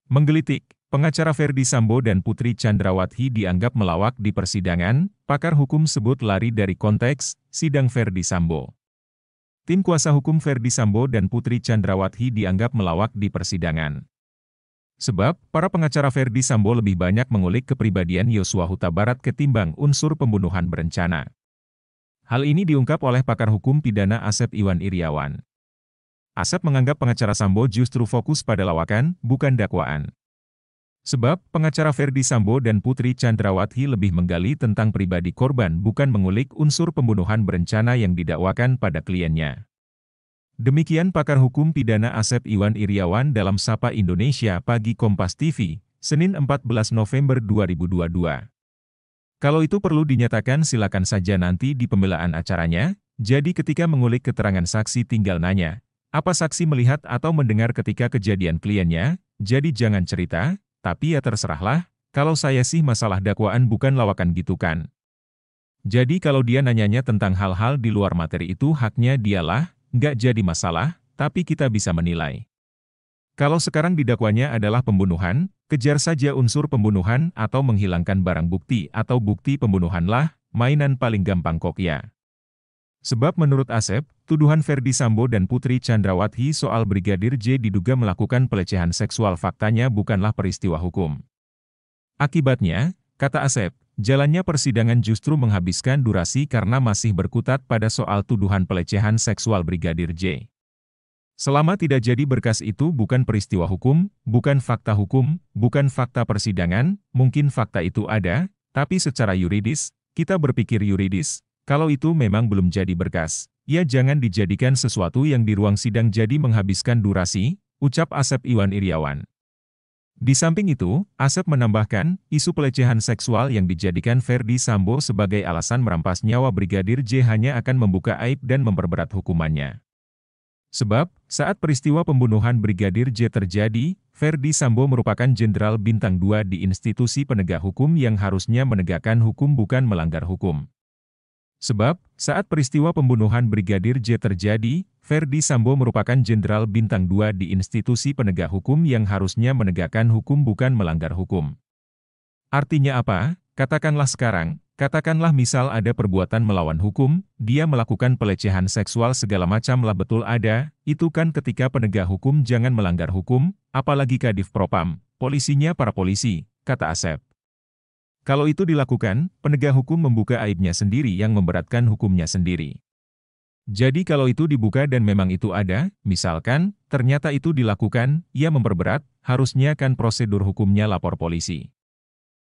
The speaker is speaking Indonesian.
Menggelitik, pengacara Ferdy Sambo dan Putri Chandrawati dianggap melawak di persidangan, pakar hukum sebut lari dari konteks, sidang Ferdy Sambo. Tim kuasa hukum Ferdy Sambo dan Putri Chandrawati dianggap melawak di persidangan. Sebab, para pengacara Ferdy Sambo lebih banyak mengulik kepribadian Yosua Huta Barat ketimbang unsur pembunuhan berencana. Hal ini diungkap oleh pakar hukum pidana Asep Iwan Iriawan. Asep menganggap pengacara Sambo justru fokus pada lawakan, bukan dakwaan. Sebab, pengacara Ferdy Sambo dan Putri Chandrawati lebih menggali tentang pribadi korban bukan mengulik unsur pembunuhan berencana yang didakwakan pada kliennya. Demikian pakar hukum pidana Asep Iwan Iriawan dalam Sapa Indonesia Pagi Kompas TV, Senin 14 November 2022. Kalau itu perlu dinyatakan silakan saja nanti di pembelaan acaranya, jadi ketika mengulik keterangan saksi tinggal nanya, apa saksi melihat atau mendengar ketika kejadian kliennya, jadi jangan cerita, tapi ya terserahlah, kalau saya sih masalah dakwaan bukan lawakan gitu kan. Jadi kalau dia nanyanya tentang hal-hal di luar materi itu haknya dialah, nggak jadi masalah, tapi kita bisa menilai. Kalau sekarang didakwanya adalah pembunuhan, kejar saja unsur pembunuhan atau menghilangkan barang bukti atau bukti pembunuhanlah, mainan paling gampang kok ya. Sebab menurut Asep, tuduhan Ferdy Sambo dan Putri Chandrawati soal Brigadir J diduga melakukan pelecehan seksual faktanya bukanlah peristiwa hukum. Akibatnya, kata Asep, jalannya persidangan justru menghabiskan durasi karena masih berkutat pada soal tuduhan pelecehan seksual Brigadir J. Selama tidak jadi berkas itu bukan peristiwa hukum, bukan fakta hukum, bukan fakta persidangan, mungkin fakta itu ada, tapi secara yuridis, kita berpikir yuridis, kalau itu memang belum jadi berkas, ya jangan dijadikan sesuatu yang di ruang sidang jadi menghabiskan durasi, ucap Asep Iwan Iriawan. Di samping itu, Asep menambahkan, isu pelecehan seksual yang dijadikan Ferdy Sambo sebagai alasan merampas nyawa Brigadir J hanya akan membuka aib dan memperberat hukumannya. Sebab, saat peristiwa pembunuhan Brigadir J terjadi, Ferdy Sambo merupakan jenderal bintang 2 di institusi penegak hukum yang harusnya menegakkan hukum bukan melanggar hukum. Sebab, saat peristiwa pembunuhan Brigadir J terjadi, Ferdy Sambo merupakan jenderal bintang 2 di institusi penegak hukum yang harusnya menegakkan hukum bukan melanggar hukum. Artinya apa? Katakanlah sekarang, katakanlah misal ada perbuatan melawan hukum, dia melakukan pelecehan seksual segala macam lah betul ada, itu kan ketika penegak hukum jangan melanggar hukum, apalagi Kadif Propam, polisinya para polisi, kata Asep. Kalau itu dilakukan, penegak hukum membuka aibnya sendiri yang memberatkan hukumnya sendiri. Jadi kalau itu dibuka dan memang itu ada, misalkan, ternyata itu dilakukan, ia memperberat, harusnya kan prosedur hukumnya lapor polisi.